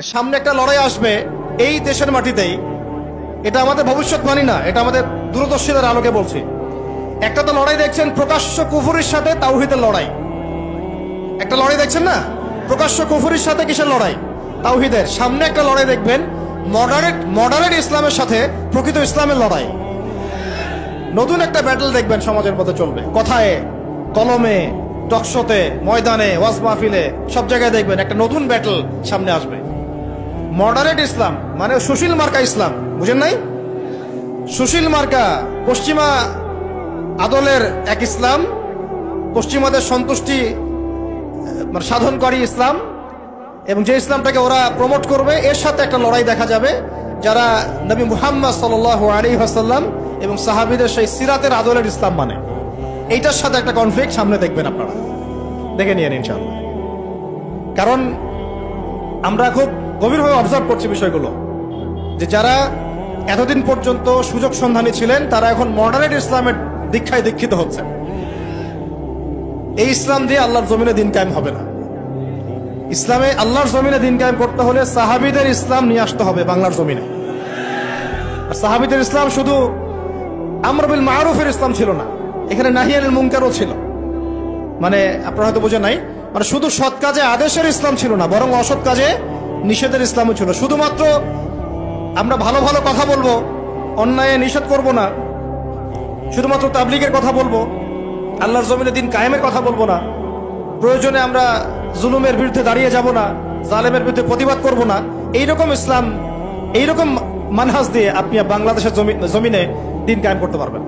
সামনে একটা লড়াই আসবে এই দেশের মাটিতেই। এটা আমাদের ভবিষ্যৎবাণী না, এটা আমাদের দূরদর্শীদের আলোকে বলছি। একটা তো লড়াই দেখছেন প্রকাশ্য কুফরির সাথে তাওহীদের লড়াই। একটা লড়াই দেখছেন না, প্রকাশ্য কুফরির সাথে কিসের লড়াই? তাওহীদের। সামনে একটা লড়াই দেখবেন মডারেট ইসলামের সাথে প্রকৃত ইসলামের লড়াই। নতুন একটা ব্যাটল দেখবেন সমাজের মধ্যে চলবে, কথায় কলমে, টকশোতে, ময়দানে, ওয়াজ মাহফিলে, সব জায়গায় দেখবেন একটা নতুন ব্যাটল সামনে আসবে। মডারেট ইসলাম মানে সুশীল মার্কা ইসলাম, বুঝেন নাই? সুশীল মার্কা পশ্চিমা আদলের এক ইসলাম, পশ্চিমাদের সন্তুষ্টি মানে সাধনকারী ইসলাম, এবং যে ইসলামটাকে ওরা প্রমোট করবে, এর সাথে একটা লড়াই দেখা যাবে যারা নবী মুহাম্মদ সাল্লাল্লাহু আলাইহি ওয়াসাল্লাম এবং সাহাবীদের সেই সিরাতের আদলের ইসলাম মানে। এইটার সাথে একটা কনফ্লিক্ট সামনে দেখবেন, আপনারা দেখে নিয়েন ইনশাআল্লাহ। কারণ আমরা খুব গভীরভাবে অবজার্ভ করছি বিষয়গুলো, যে যারা এতদিন পর্যন্ত সুযোগ সন্ধানী ছিলেন তারা এখন মডারেট ইসলামের দীক্ষায় দীক্ষিত হচ্ছে। এই ইসলাম দিয়ে আল্লাহর জমিনে দিন কায়েম হবে না। ইসলামে আল্লাহর জমিনে দিন কায়েম করতে হলে সাহাবীদের ইসলাম নিয়ে আসতে হবে বাংলার জমিনে। আর সাহাবীদের ইসলাম শুধু আমর বিল মারুফের ইসলাম ছিল না, এখানে নাহি আনিল মুনকারও ছিল। মানে আপনারা হয়তো বোঝেন নাই, মানে শুধু সৎ কাজে আদেশের ইসলাম ছিল না, বরং অসৎ কাজে নিষেধের ইসলামও ছিল। শুধুমাত্র আমরা ভালো ভালো কথা বলবো, অন্যায় নিষেধ করব না, শুধুমাত্র তাবলীগের কথা বলবো, আল্লাহর জমিনে দিন কায়েমের কথা বলবো না, প্রয়োজনে আমরা জুলুমের বিরুদ্ধে দাঁড়িয়ে যাব না, জালেমের বিরুদ্ধে প্রতিবাদ করব না, এইরকম ইসলাম, এইরকম মানহাজ দিয়ে আপনি বাংলাদেশের জমিনে দিন কায়েম করতে পারবেন।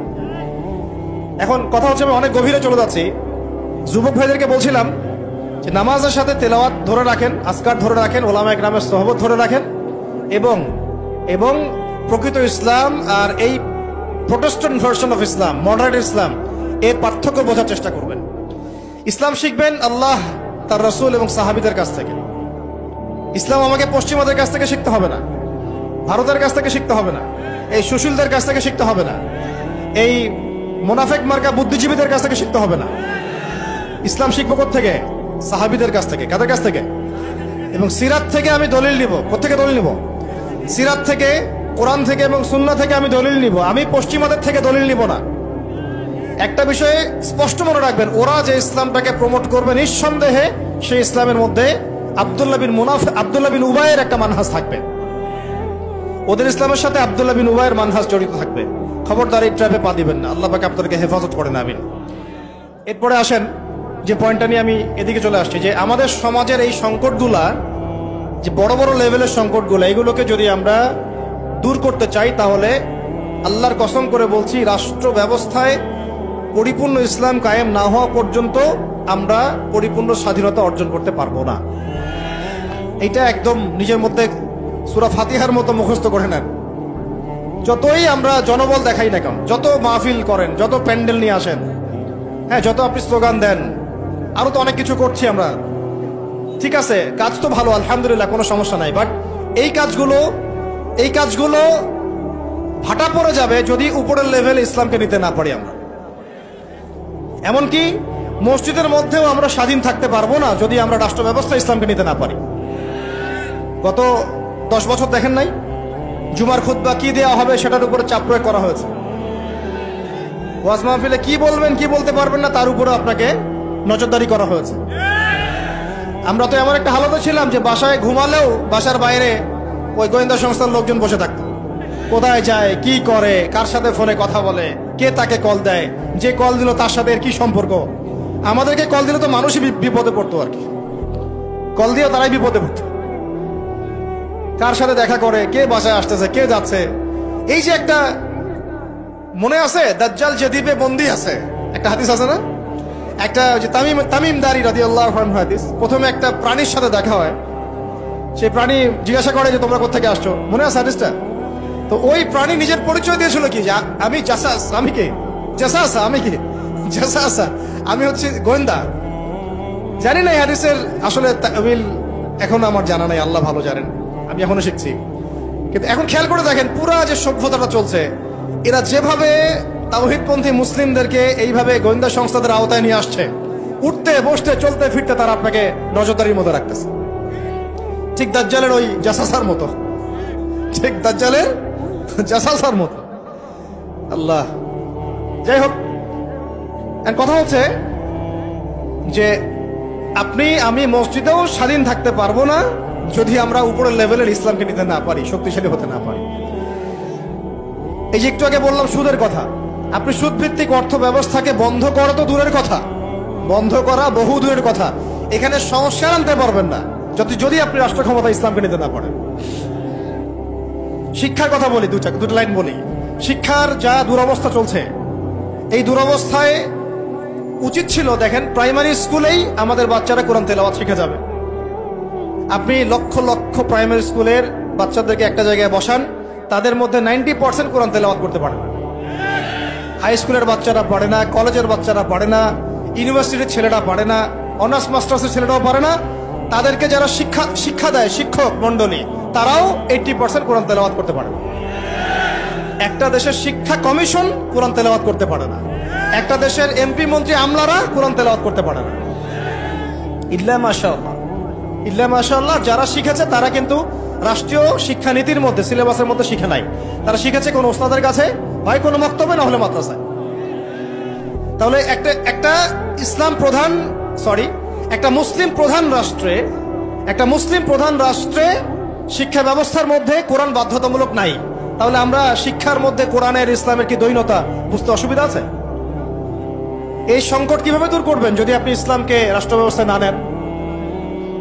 এখন কথা হচ্ছে, আমি অনেক গভীরে চলে যাচ্ছি। যুবক ভাইদেরকে বলছিলাম যে নামাজের সাথে তেলাওয়াত ধরে রাখেন, আজকার ধরে রাখেন, ওলামা ইকরামের সোহবত ধরে রাখেন, এবং প্রকৃত ইসলাম আর এই protestant version of Islam, moderate Islam, এর পার্থক্য বোঝার চেষ্টা করবেন। ইসলাম শিখবেন আল্লাহ, তার রাসূল এবং সাহাবীদের কাছ থেকে। ইসলাম আমাকে পশ্চিমাদের কাছ থেকে শিখতে হবে না, ভারতের কাছ থেকে শিখতে হবে না, এই সুশীলদের কাছ থেকে শিখতে হবে না, এই মুনাফিক মার্কা বুদ্ধিজীবীদের কাছ থেকে শিখতে হবে না। ইসলাম শিখবো কোত্থেকে? সাহাবীদের কাছ থেকে। কাদের কাছ থেকে? এবং সিরাত থেকে আমি দলিল নিব। কোত্থেকে দলিল নিব? সিরাত থেকে, কোরআন থেকে এবং সুন্নাহ থেকে আমি দলিল নিব। আমি পশ্চিমাদের থেকে দলিল নিব না। একটা বিষয়ে স্পষ্ট মনে রাখবেন, ওরা যে ইসলামটাকে প্রমোট করবে নিঃসন্দেহে সেই ইসলামের মধ্যে আব্দুল্লাহ বিন উবাইয়ের একটা মানহাজ থাকবে। ওদের ইসলামের সাথে আব্দুল্লাহ বিন উবাইয়ের মানহাজ জড়িত থাকবে। খবরদার এই ট্র্যাপে পা দিবেন না, আল্লাহ পাক আপনাদেরকে হেফাজত করেন, আমিন। এরপরে আসেন যে পয়েন্টটা নিয়ে আমি এদিকে চলে আসছি, যে আমাদের সমাজের এই সংকটগুলা, যে বড় বড় লেভেলের সংকটগুলো, এগুলোকে যদি আমরা দূর করতে চাই, তাহলে আল্লাহর কসম করে বলছি, রাষ্ট্র ব্যবস্থায় পরিপূর্ণ ইসলাম কায়েম না হওয়া পর্যন্ত আমরা পরিপূর্ণ স্বাধীনতা অর্জন করতে পারবো না। এটা একদম নিজের মধ্যে সূরা ফাতিহার মতো মুখস্থ করে নেন। যতই আমরা জনবল দেখাই না কেন, যত মাহফিল করেন, যত প্যান্ডেল নিয়ে আসেন, হ্যাঁ, যত আপনি স্লোগান দেন, আরো তো অনেক কিছু করছি আমরা, ঠিক আছে, কাজ তো ভালো, আলহামদুলিল্লাহ, কোনো সমস্যা নাই। বাট এই কাজগুলো ভাটা পড়ে যাবে যদি উপরের লেভেলে ইসলামকে নিতে না পারি আমরা। এমনকি মসজিদের মধ্যেও আমরা স্বাধীন থাকতে পারবো না যদি আমরা রাষ্ট্র ব্যবস্থা ইসলামকে নিতে না পারি। গত 10 বছর দেখেন নাই, জুমার খুতবা কি দেওয়া হবে সেটার উপরে চাপ প্রয়োগ করা হয়েছে। ওয়াজ মাহফিলে কি বলবেন, কি বলতে পারবেন না, তার উপরে আপনাকে নজরদারি করা হয়েছে। আমরা তো এমন একটা হালতে ছিলাম যে বাসায় ঘুমালেও বাসার বাইরে ওই গোয়েন্দা সংস্থার লোকজন বসে থাকত। কোথায় যায়, কি করে, কার সাথে ফোনে কথা বলে, কে তাকে কল দেয়, যে কল দিল তার সাথে এর কি সম্পর্ক। আমাদেরকে কল দিলে তো মানুষই বিপদে পড়তো, আর কি, কল দিয়ে তারাই বিপদে পড়তো। কার সাথে দেখা করে, কে বাসায় আসতেছে, কে যাচ্ছে। এই যে একটা, মনে আছে দাজ্জাল যে দ্বীপে বন্দী আছে, একটা হাদিস আছে না, একটা যে তামিম দারি রাদিয়াল্লাহু আনহু হাদিস, প্রথমে একটা প্রাণীর সাথে দেখা হয়, সেই প্রাণী জিজ্ঞাসা করে যে তোমরা কোথা থেকে আসছো, মনে আছে হাদিসটা? তো ওই প্রাণী নিজের পরিচয় দিয়েছিল কি, যে আমি জাসাস, আমি কি জাসাস, আমি কি জাসাস, আমি হচ্ছে গোয়েন্দা। জানি না এই হাদিসের আসলে তাওয়িল এখন আমার জানা নাই, আল্লাহ ভালো জানেন, আমি এখনো শিখছি। কিন্তু এখন খেয়াল করে দেখেন, পুরা যে সভ্যতাটা চলছে, এরা যেভাবে তাওহীদপন্থী মুসলিমদেরকে এইভাবে গোয়েন্দা সংস্থাদের আওতায় নিয়ে আসছে, উঠতে বসতে চলতে ফিরতে তারা আপনাকে নজরদারির মধ্যে রাখতেছে। ঠিক দাজ্জালের ওই জাসাসার মতো, ঠিক দাজ্জালের জাসাসার মতো। আল্লাহ, যাই হোক, কথা হচ্ছে যে আপনি আমি মসজিদেও স্বাধীন থাকতে পারবো না যদি আমরা উপরের লেভেলের ইসলামকে নিতে না পারি, শক্তিশালী হতে না পারি। এই যে একটু আগে বললাম সুদের কথা, আপনি সুদ ভিত্তিক অর্থ ব্যবস্থাকে বন্ধ করা তো দূরের কথা, বন্ধ করা বহু দূরের কথা, এখানে সংস্কার আনতে পারবেন না যদি আপনি রাষ্ট্র ক্ষমতা ইসলামকে নিতে না পারেন। শিক্ষার কথা বলি, দুটো লাইন বলি। শিক্ষার যা দুরবস্থা চলছে, এই দুরবস্থায় উচিত ছিল দেখেন প্রাইমারি স্কুলেই আমাদের বাচ্চারা কোরআন তেলাওয়াত শিখে যাবে। আপনি লক্ষ লক্ষ প্রাইমারি স্কুলের বাচ্চাদেরকে একটা জায়গায় বসান, তাদের মধ্যে 90% কোরআন তেলাওয়াত করতে পারে না। হাই স্কুলের বাচ্চারা পারে না, কলেজের বাচ্চারা পারে না, ইউনিভার্সিটির ছেলেরা পারে না, অনার্স মাস্টার্সের ছেলেরাও পারে না। তাদেরকে যারা শিক্ষা দেয় শিক্ষক মন্ডলী, তারাও 80% কোরআন তেলাওয়াত করতে পারে না। একটা দেশের শিক্ষা কমিশন কোরআন তেলাওয়াত করতে পারে না, একটা দেশের এমপি মন্ত্রী আমলারা কোরআন তেলাওয়াত করতে পারে না। ইল্লা মাশাআল্লাহ, ইল্লা মাশাআল্লাহ, যারা শিখেছে তারা কিন্তু রাষ্ট্রীয় শিক্ষানীতির মধ্যে, সিলেবাসের মধ্যে শিখে নাই, তারা শিখেছে কোন ওস্তাদের কাছে, ভাই কোনো বক্তব্য না হলে মাদ্রাসায়। তাহলে একটা মুসলিম প্রধান রাষ্ট্রে শিক্ষা ব্যবস্থার মধ্যে কোরআন বাধ্যতামূলক নাই। তাহলে আমরা শিক্ষার মধ্যে কোরআনের ইসলামের কি দ্বৈনতা বুঝতে অসুবিধা আছে? এই সংকট কিভাবে দূর করবেন যদি আপনি ইসলামকে রাষ্ট্র ব্যবস্থায় না নেন?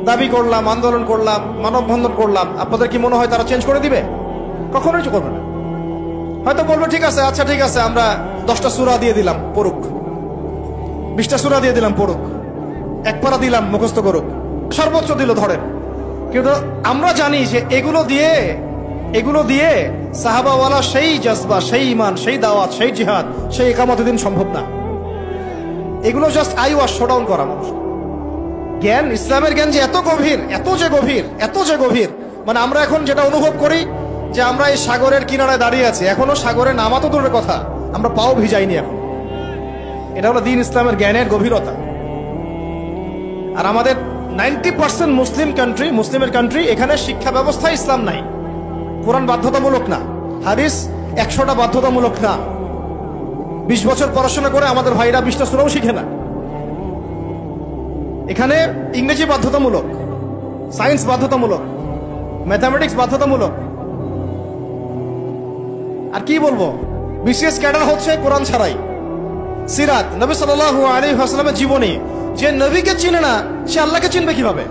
দাবি করলাম, আন্দোলন করলাম, মানববন্ধন করলাম, আপনাদের কি মনে হয় তারা চেঞ্জ করে দিবে? কখনোই করবে না। হয়তো বলবে ঠিক আছে, আচ্ছা ঠিক আছে, আমরা 10টা সূরা দিয়ে দিলাম পড়ুক, 20টা সূরা দিয়ে দিলাম পড়ুক, এক পারা দিলাম মুখস্থ করুক, সর্বোচ্চ দিল ধরেন। কিন্তু আমরা জানি যে এগুলো দিয়ে সাহাবাওয়ালা সেই জজবা, সেই ইমান, সেই দাওয়াত, সেই জিহাদ, সেই ইকামতের দিন সম্ভব না। এগুলো জাস্ট আই ওয়াশ, শোডাউন করা মানুষ। জ্ঞান, ইসলামের জ্ঞান যে এত গভীর, মানে আমরা এখন যেটা অনুভব করি যে আমরা এই সাগরের কিনারায় দাঁড়িয়ে আছি, এখনো সাগরে নামা তো দূরের কথা, আমরা পাও ভিজাইনি এখন। এটা হলো দ্বীন ইসলামের জ্ঞানের গভীরতা। আর আমাদের 90% মুসলিমের কান্ট্রি, এখানে শিক্ষা ব্যবস্থা ইসলাম নাই। কোরআন বাধ্যতামূলক না, হাদিস 100টা বাধ্যতামূলক না। 20 বছর পড়াশোনা করে আমাদের ভাইরা 20টা সূরাও শিখে না। এখানে ইংরেজি বাধ্যতামূলক, সায়েন্স বাধ্যতামূলক, ম্যাথামেটিক্স বাধ্যতামূলক। আর কি বলবো, বিশেষ ক্যাডার হচ্ছে কোরআন ছাড়াই। সিরাত, নবী সাল্লাল্লাহু আলাইহি ওয়াসাল্লামের জীবনী, যে নবীকে চিনে না সে আল্লাহকে চিনবে কিভাবে?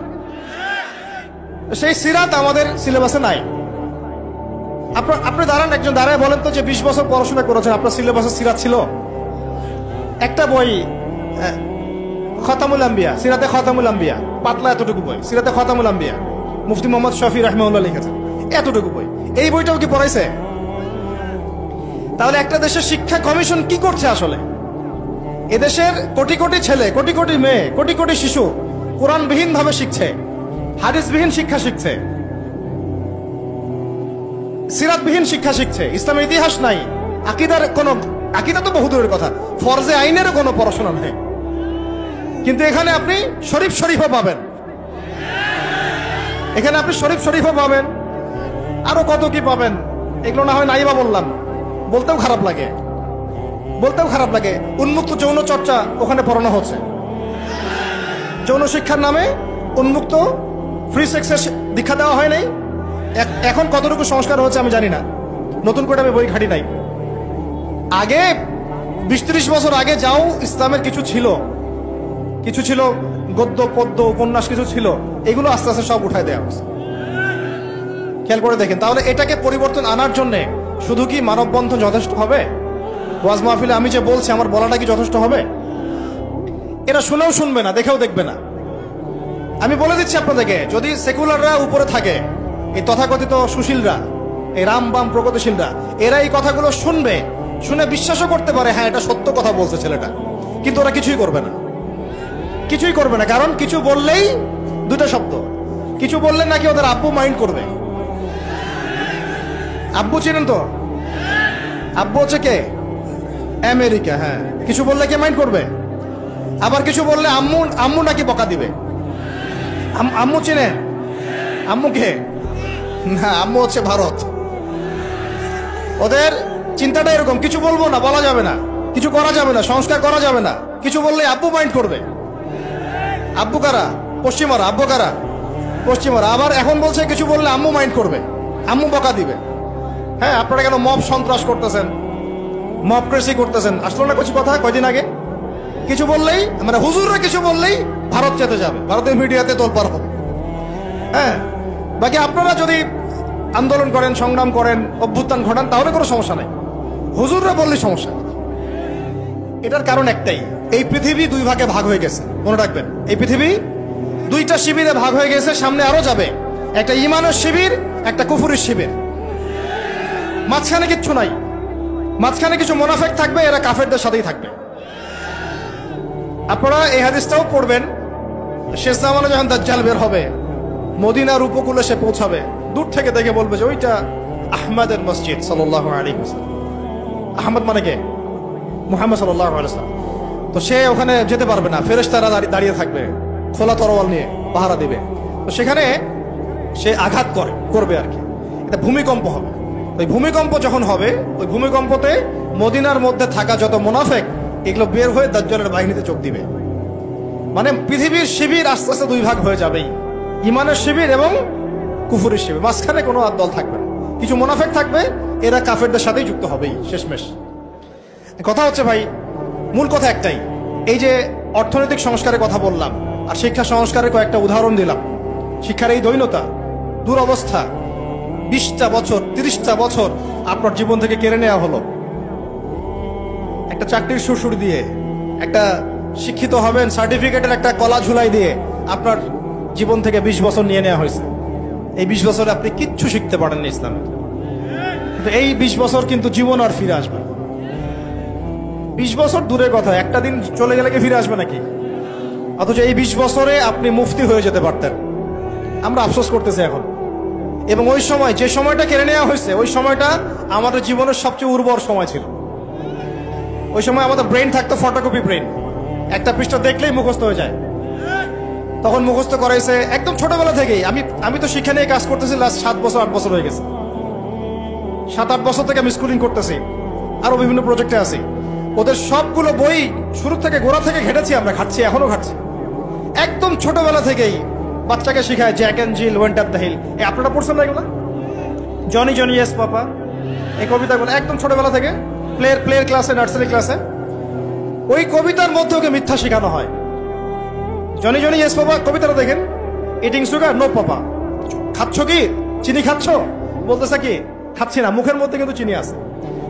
সেই সিরাত আমাদের সিলেবাসে নাই। আপনি দাঁড়ান, একজন দাঁড়ায় বলেন তো যে 20 বছর পড়াশোনা করেছেন, আপনার সিলেবাসে সিরাত ছিল? একটা বই, খতামুল আম্বিয়া, সিরাতে খতামুল আম্বিয়া, পাতলা এতটুকু বই, সিরাতে খতামুল আম্বিয়া, মুফতি মোহাম্মদ শফি রাহমাহুল্লাহ লিখেছেন, এতটুকু বই। এই বইটাও কি পড়াইছে? তাহলে একটা দেশের শিক্ষা কমিশন কি করছে আসলে? এদেশের কোটি কোটি ছেলে, কোটি কোটি মেয়ে, কোটি কোটি শিশু কোরআনবিহীন ভাবে শিখছে, হাদিসবিহীন শিক্ষা শিখছে, সিরাতবিহীন শিক্ষা শিখছে, ইসলামের ইতিহাস নাই, আকিদা তো বহু দূরের কথা, ফরজে আইনেরও কোনো পড়াশোনা নেই। কিন্তু এখানে আপনি শরীফও পাবেন, এখানে আপনি শরীফও পাবেন, আরো কত কি পাবেন। এগুলো না হয় নাইবা বললাম, বলতেও খারাপ লাগে। উন্মুক্ত যৌন চর্চা ওখানে পড়ানো হচ্ছে, যৌন শিক্ষার নামে উন্মুক্ত ফ্রি সেক্সের দীক্ষা দেওয়া হয় নাই। এখন কতটুকু সংস্কার হচ্ছে আমি জানি না, নতুন করে আমি বই ঘাটি নাই। আগে 20-30 বছর আগে যাও ইসলামের কিছু ছিল, গদ্য পদ্য উপন্যাস কিছু ছিল, এগুলো আস্তে আস্তে সব উঠায় দেওয়া হচ্ছে। খেয়াল করে দেখেন। তাহলে এটাকে পরিবর্তন আনার জন্য শুধু কি মানববন্ধন যথেষ্ট হবে? ওয়াজ মাহফিলে আমি যে বলছি আমার বলাটা কি যথেষ্ট হবে? এরা শুনেও শুনবে না, দেখেও দেখবে না। আমি বলে দিচ্ছি আপনাদেরকে, যদি সেকুলাররা উপরে থাকে, এই তথাকথিত সুশীলরা, এই রাম বাম প্রগতিশীলরা, এরা এই কথাগুলো শুনে বিশ্বাসও করতে পারে, হ্যাঁ এটা সত্য কথা বলছে ছেলেটা, কিন্তু ওরা কিছুই করবে না। কারণ কিছু বললেই দুটো শব্দ, কিছু বললে নাকি ওদের আব্বু মাইন্ড করবে। আব্বু চিনেন তো? আব্বু হচ্ছে কে? আমেরিকা। হ্যাঁ, কিছু বললে কে মাইন্ড করবে? আবার কিছু বললে আম্মু নাকি বকা দিবে। আম্মু চিনেন? আম্মুকে না, আম্মু হচ্ছে ভারত। ওদের চিন্তাটা এরকম, কিছু বলবো না, বলা যাবে না, কিছু করা যাবে না, সংস্কার করা যাবে না, কিছু বললে আব্বু মাইন্ড করবে। আব্বু কারা? পশ্চিমারা। আব্বু কারা? পশ্চিমারা। আবার এখন বলছে কিছু বললে আম্মু মাইন্ড করবে, আম্মু বকা দিবে। হ্যাঁ, আপনারা কেন মব সন্ত্রাস করতেছেন, মব ক্রেসি করতেছেন? আসলো না কিছু কথা কয়দিন আগে? কিছু বললেই, মানে হুজুররা কিছু বললেই ভারত যেতে যাবে, ভারতের মিডিয়াতে তোলপাড় হবে। হ্যাঁ, বাকি আপনারা যদি আন্দোলন করেন, সংগ্রাম করেন, অভ্যুত্থান ঘটান, তাহলে কোনো সমস্যা নাই। হুজুররা বললে সমস্যা। এটার কারণ একটাই, এই পৃথিবী দুই ভাগে ভাগ হয়ে গেছে। মনে রাখবেন, এই পৃথিবী দুইটা শিবিরে ভাগ হয়ে গেছে, সামনে আরো যাবে। একটা ঈমানের শিবির, একটা কুফুরের শিবির। মাঝখানে কিচ্ছু নাই। মাঝখানে কিছু মুনাফিক থাকবে, এরা কাফেরদের সাথেই থাকবে। আপনারা এই হাদিসটাও পড়বেন, শেষ জামানে যখন দাজ্জাল বের হবে, মদিনার উপকূলে সে পৌঁছাবে, দূর থেকে দেখে বলবে যে ওইটা আহমদের মসজিদ সাল্লাল্লাহু আলাইহি ওয়াসাল্লাম। আহমদ মানে কে? মুহাম্মদ সাল্লাল্লাহু আলাইহি ওয়াসাল্লাম। তো সে ওখানে যেতে পারবে না, ফেরেশতারা দাঁড়িয়ে থাকবে খোলা তরোয়াল নিয়ে, পাহারা দিবে। তো সেখানে সে আঘাত করবে আর কি। এটা ভূমিকম্প হবে। ওই ভূমিকম্প যখন হবে, ওই ভূমিকম্পতে মদিনার মধ্যে থাকা যত মুনাফিক, এগুলো বের হয়ে দাজ্জালের বাহিনীতে যোগ দিবে। মানে পৃথিবীর শিবির আস্তে আস্তে দুই ভাগ হয়ে যাবেই, ঈমানের শিবির এবং কুফুরের শিবির। মাঝখানে কোনো দল থাকবে না, কিছু মুনাফিক থাকবে, এরা কাফেরদের সাথেই যুক্ত হবেই শেষমেশ। কথা হচ্ছে ভাই, মূল কথা একটাই, এই যে অর্থনৈতিক সংস্কারের কথা বললাম আর শিক্ষা সংস্কারের কয়েকটা উদাহরণ দিলাম। শিক্ষার এই দৈন্যতা, দুরবস্থা, 20টা বছর 30টা বছর আপনার জীবন থেকে কেড়ে নেওয়া হলো একটা চাকরির সুরসুর দিয়ে, একটা শিক্ষিত হবেন সার্টিফিকেটের একটা কলা ঝুলাই দিয়ে আপনার জীবন থেকে 20 বছর নিয়ে নেওয়া হয়েছে। এই 20 বছরে আপনি কিচ্ছু শিখতে পারেননি ইসলামে। কিন্তু এই 20 বছর কিন্তু জীবন আর ফিরে আসবে না। 20 বছর দূরের কথা, একটা দিন চলে গেলে কি ফিরে আসবে নাকি? অথচ এই 20 বছরে আপনি মুফতি হয়ে যেতে পারতেন। আমরা আফসোস করতেছি এখন। এবং ওই সময়, যে সময়টা কেড়ে নেওয়া হয়েছে, ওই সময়টা আমাদের জীবনের সবচেয়ে উর্বর সময় ছিল। ওই সময় আমাদের ব্রেন থাকতো ফটোকপি ব্রেন, একটা পৃষ্ঠা দেখলেই মুখস্থ হয়ে যায়। তখন মুখস্থ করাইছে একদম ছোটবেলা থেকেই। আমি তো শিক্ষা নিয়ে কাজ করতেছি লাস্ট 7 বছর 8 বছর হয়ে গেছে। 7-8 বছর থেকে আমি স্কুলিং করতেছি, আরো বিভিন্ন প্রজেক্টে আছি। ওদের সবগুলো বই শুরু থেকে গোড়া থেকে ঘেটেছি, আমরা খাচ্ছি, এখনো খাচ্ছি। একদম ছোটবেলা থেকেই বাচ্চাকে শেখায় Jack and Jill, went up the hill. আপনারা পড়ছেন না এগুলো? জনি জনি ইয়েস পাপা, এই কবিতাগুলো একদম ছোটবেলা থেকে প্লেয়ার ক্লাসে, নার্সারি ক্লাসে ওই কবিতার মধ্যে ওকে মিথ্যা শেখানো হয়। জনি জনি ইয়েস পাপা কবিতাটা দেখেন, ইটিং সুগার নো পাপা, খাচ্ছ কি চিনি খাচ্ছ? বলতেছে কি খাচ্ছি না, মুখের মধ্যে কিন্তু চিনি আছে।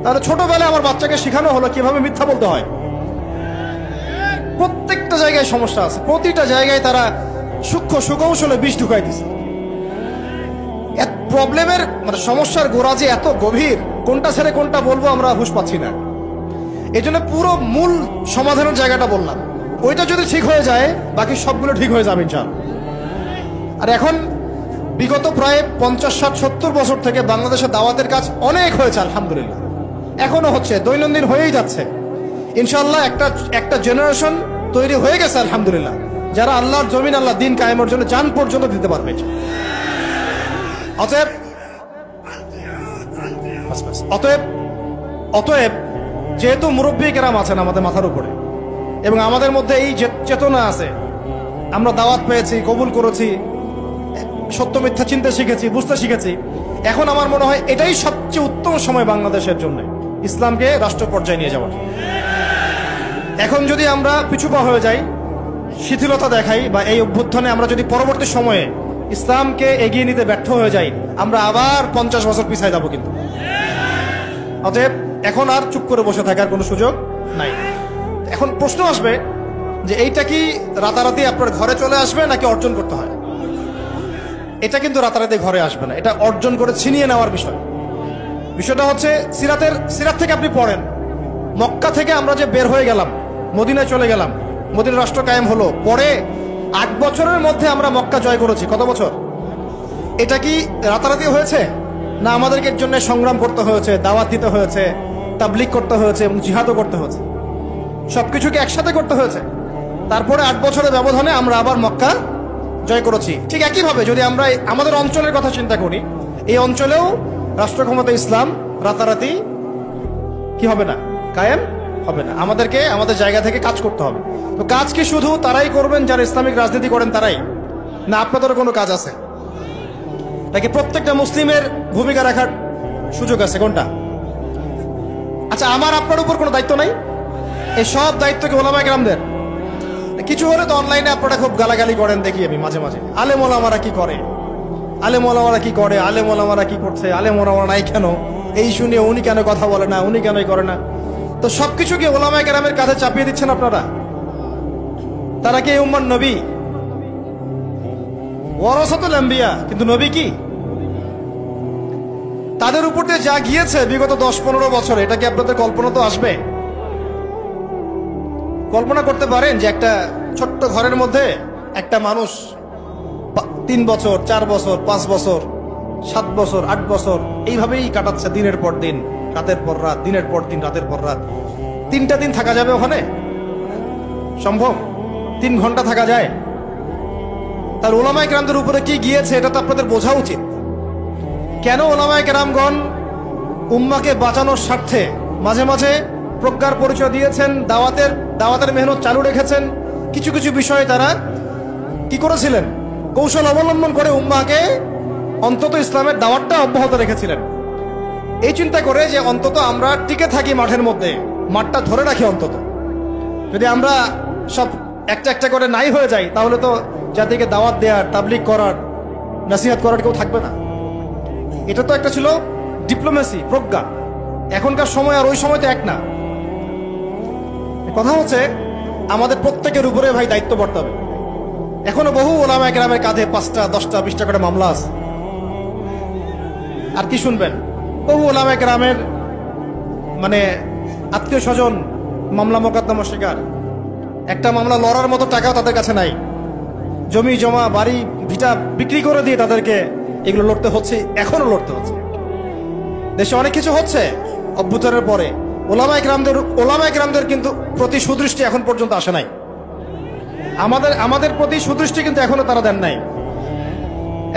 তাহলে ছোটবেলায় আমার বাচ্চাকে শেখানো হলো কিভাবে মিথ্যা বলতে হয়। প্রত্যেকটা জায়গায় সমস্যা আছে, প্রতিটা জায়গায় তারা সূক্ষ্ম সুকৌশলে বিষ ঢুকাই দিছে। প্রবলেমের মানে সমস্যার গোড়া যে এত গভীর, কোনটা ছেড়ে কোনটা বলবো আমরা হুঁশ পাচ্ছি না। এই জন্য পুরো মূল সমাধানের জায়গাটা বললাম, ওইটা যদি ঠিক হয়ে যায় বাকি সবগুলো ঠিক হয়ে যাবে ইনশাআল্লাহ। আর এখন বিগত প্রায় 50, 60, 70 বছর থেকে বাংলাদেশের দাওয়াতের কাজ অনেক হয়েছে আলহামদুলিল্লাহ, এখনো হচ্ছে, দৈনন্দিন হয়েই যাচ্ছে ইনশাআল্লাহ। একটা জেনারেশন তৈরি হয়ে গেছে আলহামদুলিল্লাহ, যারা আল্লাহর জমিন, আল্লাহ দিন কায়েমের জন্য জান পর্যন্ত দিতে পারবে। অতএব যেহেতু মুরব্বী কেরাম আছেন আমাদের মাথার উপরে এবং আমাদের মধ্যে এই চেতনা আছে, আমরা দাওয়াত পেয়েছি, কবুল করেছি, সত্য মিথ্যা চিনতে শিখেছি, বুঝতে শিখেছি, এখন আমার মনে হয় এটাই সবচেয়ে উত্তম সময় বাংলাদেশের জন্য ইসলামকে রাষ্ট্র পর্যায়ে নিয়ে যাওয়ার। এখন যদি আমরা পিছুপা হয়ে যাই, শিথিলতা দেখাই, বা এই অভ্যুত্থানে আমরা যদি পরবর্তী সময়ে ইসলামকে এগিয়ে নিতে ব্যর্থ হয়ে যাই, আমরা আবার 50 বছর পিছায় যাবো কিন্তু। অতএব এখন আর চুপ করে বসে থাকার কোনো সুযোগ নাই। এখন প্রশ্ন আসবে যে এইটা কি রাতারাতি আপনার ঘরে চলে আসবে নাকি অর্জন করতে হয়? এটা কিন্তু রাতারাতি ঘরে আসবে না, এটা অর্জন করে ছিনিয়ে নেওয়ার বিষয়। বিষয়টা হচ্ছে সিরাত থেকে আপনি পড়েন, মক্কা থেকে আমরা যে বের হয়ে গেলাম, মদিনায় চলে গেলাম, মদিনা রাষ্ট্র কায়েম হলো, পরে 8 বছরের মধ্যে আমরা মক্কা জয় করেছি। কত বছর? এটা কি রাতারাতি হয়েছে না আমাদেরকে এর জন্য সংগ্রাম করতে হয়েছে, দাওয়াত দিতে হয়েছে, তাবলীগ করতে হয়েছে এবং জিহাদও করতে হয়েছে, সবকিছুকে একসাথে করতে হয়েছে। তারপরে 8 বছরের ব্যবধানে আমরা আবার মক্কা জয় করেছি। ঠিক একইভাবে যদি আমরা আমাদের অঞ্চলের কথা চিন্তা করি, এই অঞ্চলেও রাষ্ট্র ক্ষমতা ইসলাম রাতারাতি কি হবে না, কায়েম হবে না। আমাদেরকে আমাদের জায়গা থেকে কাজ করতে হবে। তো কাজ কি শুধু তারাই করবেন যারা ইসলামিক রাজনীতি করেন তারাই, না আপনাদেরও কোনো কাজ আছে নাকি প্রত্যেকটা মুসলিমের ভূমিকা রাখার সুযোগ আছে? কোনটা? আচ্ছা, আমার আপনার উপর কোনো দায়িত্ব নাই? এই সব দায়িত্ব কি ওলামায়ে কেরামদের? কিছু হলে তো অনলাইনে আপনারা খুব গালাগালি করেন, দেখি আমি মাঝে মাঝে, আলেম ওলামারা কি করে, আলেম ওলামারা কি করে, আলেম ওলামারা কি করছে, আলেম ওলামারা নাই কেন, এই শুনে উনি কেন কথা বলে না, উনি কেন করে না। তো সবকিছু কি ওলামায়ে কেরামের কাছে চাপিয়ে দিচ্ছেন আপনারা? তারা কি এই উম্মার নবী? ওয়ারাসাতুল আম্বিয়া, কিন্তু নবী কি? তাদের উপর দিয়ে যা গিয়েছে বিগত 10-15 বছর, এটা কি আপনাদের কল্পনা তো আসবে? কল্পনা করতে পারেন যে একটা ছোট্ট ঘরের মধ্যে একটা মানুষ 3 বছর, 4 বছর, 5 বছর, 7 বছর, 8 বছর এইভাবেই কাটাচ্ছে, দিনের পর দিন, রাতের পর রাত, দিনের পর দিন, রাতের পর রাত। 3টা দিন থাকা যাবে ওখানে? সম্ভব? 3 ঘন্টা থাকা যায়? তার ওলামায়ে কেরামদের উপরে কি গিয়েছে এটা তো আপনাদের বোঝা উচিত। কেন ওলামায়ে কেরামগণ উম্মাকে বাঁচানোর স্বার্থে মাঝে মাঝে প্রজ্ঞার পরিচয় দিয়েছেন, দাওয়াতের মেহনত চালু রেখেছেন। কিছু কিছু বিষয়ে তারা কি করেছিলেন, কৌশল অবলম্বন করে উম্মাকে অন্তত ইসলামের দাওয়াতটা অব্যাহত রেখেছিলেন, এই চিন্তা করে যে অন্তত আমরা টিকে থাকি মাঠের মধ্যে, মাঠটা ধরে রাখি। অন্তত যদি আমরা সব একটা একটা করে নাই হয়ে যাই, তাহলে তো জাতিকে দাওয়াত দেওয়ার, তাবলীগ করার, নসিহত করার কেউ থাকবে না। এটা তো একটা ছিল ডিপ্লোমেসি, প্রজ্ঞা। এখনকার সময় আর ওই সময় তো এক না। কথা হচ্ছে আমাদের প্রত্যেকের উপরে ভাই দায়িত্ব বর্তাবে। এখনো বহু ওলামায়ে কেরামের কাঁধে 5টা, 10টা, 20টা করে মামলা আছে। আর কি শুনবেন, বহু ওলামায়ে কেরামের মানে আত্মীয় স্বজন মামলা মোকদ্দমা শিকার। একটা মামলা লড়ার মতো টাকাও তাদের কাছে নাই। জমি জমা, বাড়ি ভিটা বিক্রি করে দিয়ে তাদেরকে এগুলো লড়তে হচ্ছে, এখনো লড়তে হচ্ছে। দেশে অনেক কিছু হচ্ছে অভ্যুত্থানের পরে, ওলামায়ে কেরামদের কিন্তু প্রতি সুদৃষ্টি এখন পর্যন্ত আসে নাই। আমাদের প্রতি সুদৃষ্টি কিন্তু এখনো তারা দেন নাই।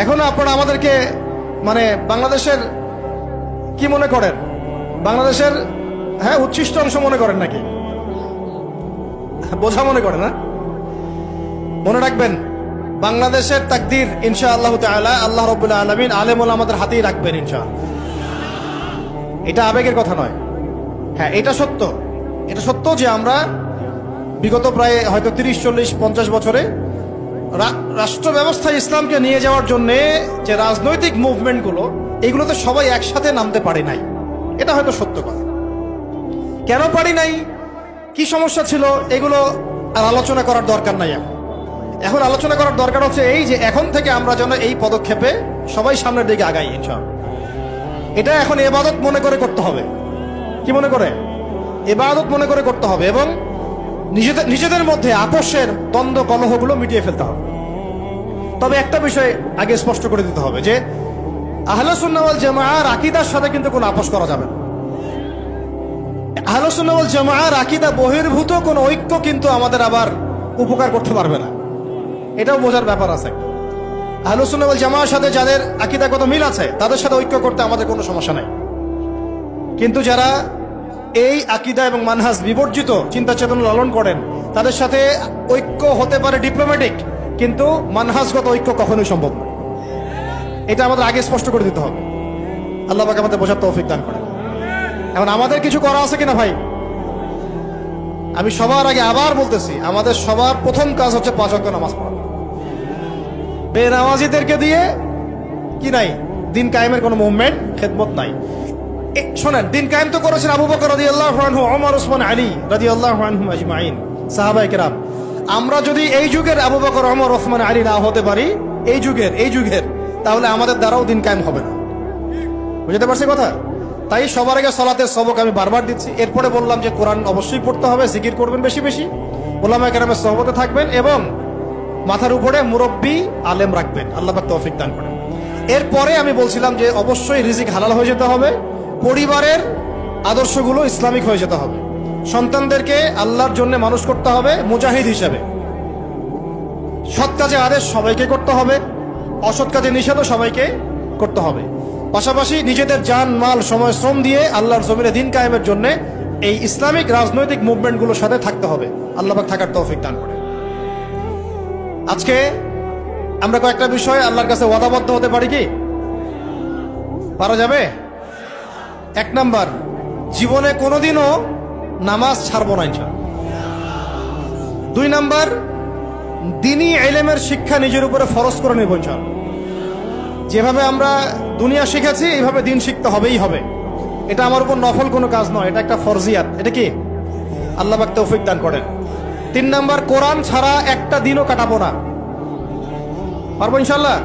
এখনো আপনারা আমাদেরকে মানে বাংলাদেশের কি মনে করেন, বাংলাদেশের উচ্ছিষ্ট অংশ মনে করেন নাকি? বোঝা মনে করেন না? মনে রাখবেন, বাংলাদেশের তাকদীর ইনশাআল্লাহ তাআলা আল্লাহ রাব্বুল আলামিন আলেম ওলামাদের হাতেই রাখবেন ইনশাআল্লাহ। এটা আবেগের কথা নয়। হ্যাঁ, এটা সত্য। এটা সত্য যে আমরা বিগত প্রায় হয়তো 30-40-50 বছরে রাষ্ট্র ব্যবস্থায় ইসলামকে নিয়ে যাওয়ার জন্য যে রাজনৈতিক মুভমেন্টগুলো, এগুলোতে সবাই একসাথে নামতে পারে নাই। এটা হয়তো সত্য কথা। কেন পারি নাই, কি সমস্যা ছিল, এগুলো আর আলোচনা করার দরকার নাই। এখন আলোচনা করার দরকার হচ্ছে এই যে এখন থেকে আমরা যেন এই পদক্ষেপে সবাই সামনের দিকে আগাই ইনশাআল্লাহ। এটা এখন ইবাদত মনে করে করতে হবে। কি মনে করে? ইবাদত মনে করে করতে হবে, এবং নিজেদের মধ্যে আপোষের দ্বন্দ্ব কলহগুলো মিটিয়ে ফেলতে হবে। তবে একটা বিষয় আগে স্পষ্ট করে দিতে হবে যে আহলে সুন্নাহ ওয়াল জামাআর আকীদার সাথে কিন্তু কোনো আপোষ করা যাবে না। আহলে সুন্নাহ ওয়াল জামাআর আকীদা বহির্ভূত কোনো ঐক্য কিন্তু আমাদের আবার উপকার করতে পারবে না। এটাও বোঝার ব্যাপার আছে। আহলে সুন্নাহ ওয়াল জামাআর সাথে যাদের আকীদাগত মিল আছে, তাদের সাথে ঐক্য করতে আমাদের কোনো সমস্যা নাই। কিন্তু যারা এই আকীদা এবং মানহাজ বিবর্জিত চিন্তা চেতনা লালন করেন, তাদের সাথে ঐক্য হতে পারে ডিপ্লোম্যাটিক, কিন্তু মানহাজগত ঐক্য কখনোই সম্ভব না। এটা আমাদের আগে স্পষ্ট করে দিতে হবে। আল্লাহ পাক আমাদের বোঝার তৌফিক দান করেন। এখন আমাদের কিছু করা আছে কিনা ভাই? আমি সবার আগে আবার বলতেছি, আমাদের সবার প্রথম কাজ হচ্ছে 5 ওয়াক্ত নামাজ পড়া। বেনামাজিদেরকে দিয়ে কি নাই, দিন কায়েমের কোনো মুভমেন্ট, খেদমত নাই। শোনেন, দিন কায়েম তো করেছেন আবু বকর রাদিয়াল্লাহু আনহু, ওমর, ওসমান, আলী রাদিয়াল্লাহু আনহুম আজমাইন, সাহাবায়ে কেরাম। আমরা যদি এই যুগের আবু বকর, ওমর, ওসমান, আলী না হতে পারি, এই যুগের, তাহলে আমাদের দ্বারাও দিন কায়েম হবে না। বুঝতে পারছি কথা? তাই সবার আগে সালাতের সবক আমি বারবার দিচ্ছি। এরপরে বললাম যে কোরআন অবশ্যই পড়তে হবে, জিকির করবেন বেশি বেশি, উলামায়ে কেরামের সোহবতে থাকবেন, এবং মাথার উপরে মুরব্বী আলেম রাখবেন। আল্লাহ পাক তৌফিক দান করেন। এরপরে আমি বলছিলাম যে অবশ্যই রিজিক হালাল হয়ে যেতে হবে, পরিবারের আদর্শগুলো ইসলামিক হয়ে যেতে হবে, সন্তানদেরকে আল্লাহর জন্য মানুষ করতে হবে মুজাহিদ হিসেবে। সৎ কাজে আদেশ সবাইকে করতে হবে, অসৎ কাজে নিষেধও সবাইকে করতে হবে। পাশাপাশি নিজেদের জান মাল সময় শ্রম দিয়ে আল্লাহর জমিনে দিন কায়েমের জন্য এই ইসলামিক রাজনৈতিক মুভমেন্টগুলোর সাথে থাকতে হবে। আল্লাহ পাক থাকার তৌফিক দান করে। আজকে আমরা কয়েকটা বিষয় আল্লাহর কাছে ওয়াদাবদ্ধ হতে পারি কি? পারা যাবে? 1 নাম্বার, জীবনে কোনোদিনও নামাজ ছাড়বো না ইনশাআল্লাহ। 2 নাম্বার, দ্বীনি ইলমের শিক্ষা নিজের উপরে ফরজ করে নেব ইনশাআল্লাহ। যেভাবে আমরা দুনিয়া শিখেছি এইভাবে দিন শিখতে হবেই হবে। এটা আমার উপর নফল কোনো কাজ নয়, এটা একটা ফরজিয়াত। এটা কি? আল্লাহ পাক তৌফিক দান করেন। 3 নাম্বার, কোরআন ছাড়া একটা দিনও কাটাবো না। পারবো ইনশাআল্লাহ?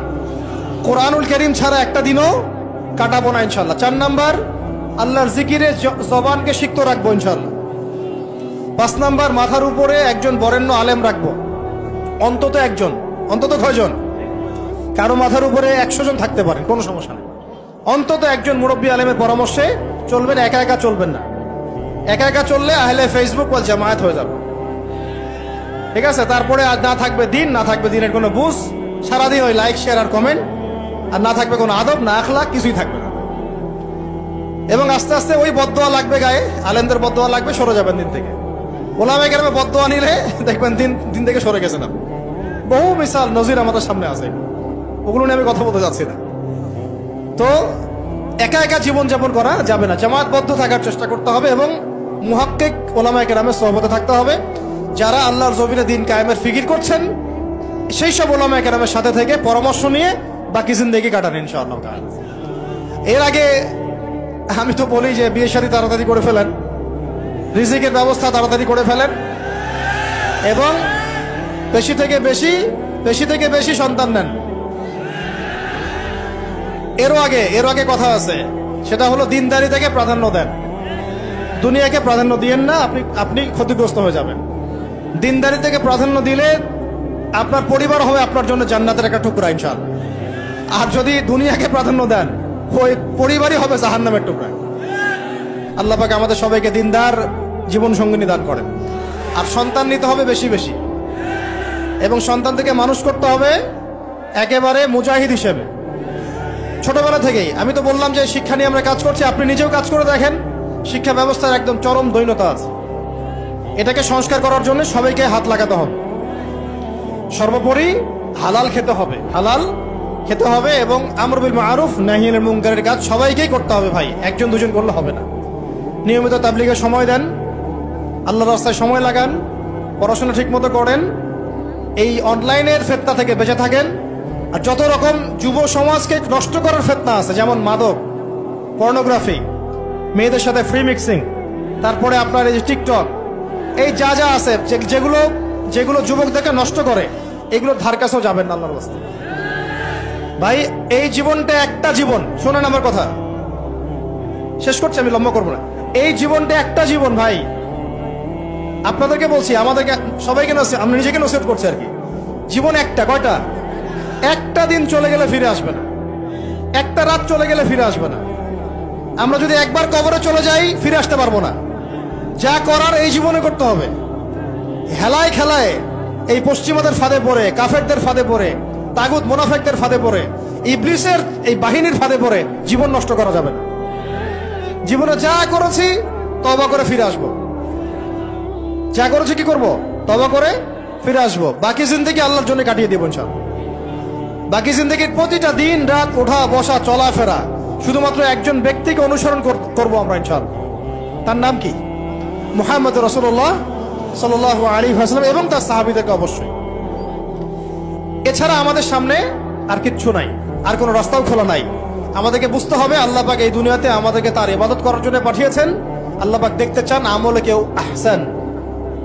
কোরআনুল কারীম ছাড়া একটা দিনও কাটাবো না ইনশাআল্লাহ। 4 নাম্বার, আল্লাহর জিকিরে জবানকে সিক্ত রাখবো ইনশাআল্লাহ। 5 নাম্বার, মাথার উপরে একজন বরেণ্য আলেম রাখবো, অন্তত একজন। অন্তত কয়জন? কারো মাথার উপরে 100 জন থাকতে পারেন, কোনো সমস্যা নেই। অন্তত একজন মুরব্বী আলেমের পরামর্শে চলবেন, একা একা চলবেন না। একা একা চললে আহলে ফেসবুক ওয়াল জামায়াত হয়ে যাবে, ঠিক আছে? তারপরে আর না থাকবে দিন, না থাকবে দিনের কোনো বুঝ, সারাদিন ওই লাইক শেয়ার আর কমেন্ট, আর না থাকবে কোনো আদব, না আখলাক, কিছুই থাকবে না। এবং আস্তে আস্তে ওই বদদোয়া লাগবে গায়ে, আলেমদের বদদোয়া লাগবে, সরে যাবেন দিন থেকে। ওলামায়ে কেরামের বদদোয়া নিলে দেখবেন দিন থেকে সরে গেছেন। বহু মিসাল নজির আমাদের সামনে আছে, ওগুলো নিয়ে আমি কথা বলতে যাচ্ছি না। তো একা একা জীবনযাপন করা যাবে না, জামাতবদ্ধ থাকার চেষ্টা করতে হবে এবং মুহাক্কিক ওলামায়ে কেরামের সোহবতে থাকতে হবে। যারা আল্লাহর জমিনে দিন কায়েমের ফিকির করছেন সেই সব ওলামায়ে কেরামের সাথে থেকে পরামর্শ নিয়ে বাকি জিন্দেগি কাটান ইনশাআল্লাহ। এর আগে আমি তো বলি যে বিয়ে শাদী তাড়াতাড়ি করে ফেলেন, রিজিকের ব্যবস্থা তাড়াতাড়ি করে ফেলেন এবং বেশি থেকে বেশি সন্তান নেন। এর আগে কথা আছে, সেটা হলো দিনদারি থেকে প্রাধান্য দেন, দুনিয়াকে প্রাধান্য দিয়েন না, আপনি ক্ষতিগ্রস্ত হয়ে যাবেন। দিনদারি থেকে প্রাধান্য দিলে আপনার পরিবার হবে আপনার জন্য জান্নাতের একটা টুকরা ইনশাআল্লাহ। আর যদি দুনিয়াকে প্রাধান্য দেন, ওই পরিবারই হবে জাহান্নামের টুকরা। আল্লাহ পাক আমাদের সবাইকে দিনদার জীবন সঙ্গিনী দান করেন। আর সন্তান নিতে হবে বেশি বেশি, এবং সন্তান থেকে মানুষ করতে হবে একেবারে মুজাহিদ হিসেবে ছোটবেলা থেকেই। আমি তো বললাম যে শিক্ষা নিয়ে আমরা কাজ করছি, আপনি নিজেও কাজ করে দেখেন। শিক্ষা ব্যবস্থার একদম চরম দৈন্যতা আছে, এটাকে সংস্কার করার জন্য সবাইকে হাত লাগাতে হবে। সর্বোপরি হালাল খেতে হবে এবং আমর বিল মারুফ নাহি আনিল মুনকারের কাজ সবাইকেই করতে হবে ভাই, একজন দুজন করলে হবে না। নিয়মিত তাবলীগে সময় দেন, আল্লাহর রাস্তায় সময় লাগান, পড়াশোনা ঠিকমতো করেন, এই অনলাইনের ফিতনা থেকে বেঁচে থাকেন। আর যত রকম যুব সমাজকে নষ্ট করার ফিতনা আছে, যেমন মাদক, পর্নোগ্রাফি, মেয়েদের সাথে ফ্রি মিক্সিং, তারপরে আপনার এই যে টিকটক, এই যা আছে যেগুলো যুবকদেরকে নষ্ট করে, এগুলো ধার কাছেও যাবেন না আল্লাহর রাস্তায়। ভাই এই জীবনটা একটা জীবন, শোনেন আমার কথা, শেষ করছি, আমি লম্বা করবো না। এই জীবনটা একটা জীবন ভাই, আপনাদেরকে বলছি, আমাদেরকে সবাইকে আমরা নিজেকে নসিহত করছি আর কি। জীবন একটা, কয়টা? একটা দিন চলে গেলে ফিরে আসবে না, একটা রাত চলে গেলে ফিরে আসবে না। আমরা যদি একবার কবরে চলে যাই ফিরে আসতে পারবো না। যা করার এই জীবনে করতে হবে। হেলায় খেলায় এই পশ্চিমাদের ফাঁদে পড়ে, কাফেরদের ফাঁদে পড়ে, তাগুত মুনাফিকদের ফাঁদে পড়ে, ইবলিসের এই বাহিনীর ফাঁদে পড়ে জীবন নষ্ট করা যাবে না। জীবনে যা করেছি তওবা করে ফিরে আসবো, যা করেছি কি করব? তওবা করে ফিরে আসবো। বাকি জিন্দেগি আল্লাহর জন্য কাটিয়ে দেব ইনশাআল্লাহ। বাকি জিন্দেগির প্রতিটা দিন রাত, ওঠা বসা, চলাফেরা শুধুমাত্র একজন ব্যক্তিকে অনুসরণ করবো আমরা ইনশাআল্লাহ। তার নাম কি? মুহাম্মদ রাসূলুল্লাহ সাল্লাল্লাহু আলাইহি ওয়াসাল্লাম এবং তার সাহাবীদেরকে অবশ্যই। এছাড়া আমাদের সামনে আর কিচ্ছু নাই, আর কোনো রাস্তাও খোলা নাই। আমাদেরকে বুঝতে হবে আল্লাহ পাক এই দুনিয়াতে আমাদেরকে তার ইবাদত করার জন্য পাঠিয়েছেন। আল্লাহ পাক দেখতে চান আমলে কেউ আহসান,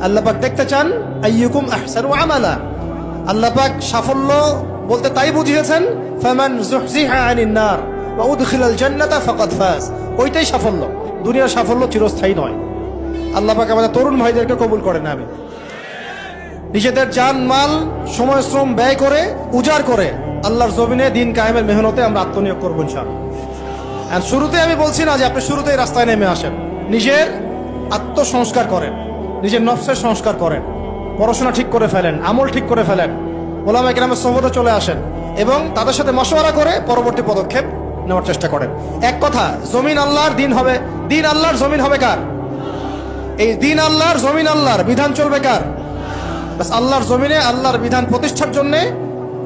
আল্লাহ পাক দেখতে চান আইয়ুকুম আহসানু আমালা। আল্লাহ পাক সাফল্য বলতে তাই বুঝিয়েছেন, ফামান যুহজিহা আনিন নার ওয়া উদখিলাল জান্নাতা ফাকাদ ফাজ। ওইটাই সাফল্য, দুনিয়ার সাফল্য চিরস্থায়ী নয়। আল্লাহ পাক আমাদের তরুণ ভাইদেরকে কবুল করেন, আমিন। নিজেদের জান মাল সময় শ্রম ব্যয় করে উজাড় করে আল্লাহর জমিনে দিন কায়েমের মেহনতে আমরা আত্মনিয়োগ করবো ইনশাআল্লাহ। আর শুরুতে আমি বলছি না যে আপনি শুরুতেই রাস্তায় নেমে আসেন, নিজের আত্মসংস্কার করেন, নিজের নফসের সংস্কার করেন, পড়াশোনা ঠিক করে ফেলেন, আমল ঠিক করে ফেলেন, ওলামায়ে কেরামের সোহবতে চলে আসেন এবং তাদের সাথে মশওয়ারা করে পরবর্তী পদক্ষেপ নেওয়ার চেষ্টা করেন। এক কথা, জমিন আল্লাহর, দিন হবে, দিন আল্লাহর, জমিন হবে কার? এই দিন আল্লাহর, জমিন আল্লাহর, বিধান চলবে কার? বাস আল্লাহর জমিনে আল্লাহর বিধান প্রতিষ্ঠার জন্য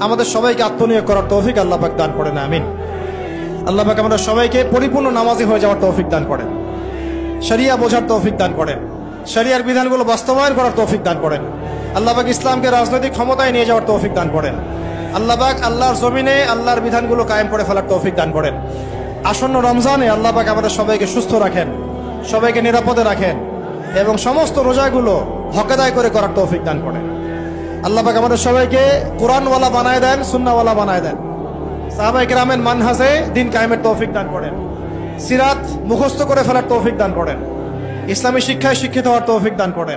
আমাদের সবাইকে আত্মনিয়োগ করার তৌফিক আল্লাহ পাক দান করেন, আমিন। আল্লাহ পাক আমাদের সবাইকে পরিপূর্ণ নামাজি হয়ে যাওয়ার তৌফিক দান করেন, শরিয়া বোঝার তৌফিক দান করেন, শরিয়ার বিধানগুলো বাস্তবায়ন করার তৌফিক দান করেন। আল্লাহ পাক ইসলামকে রাজনৈতিক ক্ষমতায় নিয়ে যাওয়ার তৌফিক দান করেন। আল্লাহ পাক আল্লাহর জমিনে আল্লাহর বিধানগুলো কায়েম করে ফেলার তৌফিক দান করেন। আসন্ন রমজানে আল্লাহ পাক আমাদের সবাইকে সুস্থ রাখেন, সবাইকে নিরাপদে রাখেন এবং সমস্ত রোজাগুলো হক আদায় করে করার তৌফিক দান করেন। আল্লাহ পাক আমাদের সবাইকে কোরআনওয়ালা বানায় দেন, সুন্নাহওয়ালা বানায় দেন। সাহাবায়ে কেরামের মানহাজে দিন কায়েমের তৌফিক দান করেন। সিরাত মুখস্থ করে ফেলার তৌফিক দান করেন। ইসলামী শিক্ষায় শিক্ষিত হওয়ার তৌফিক দান করেন।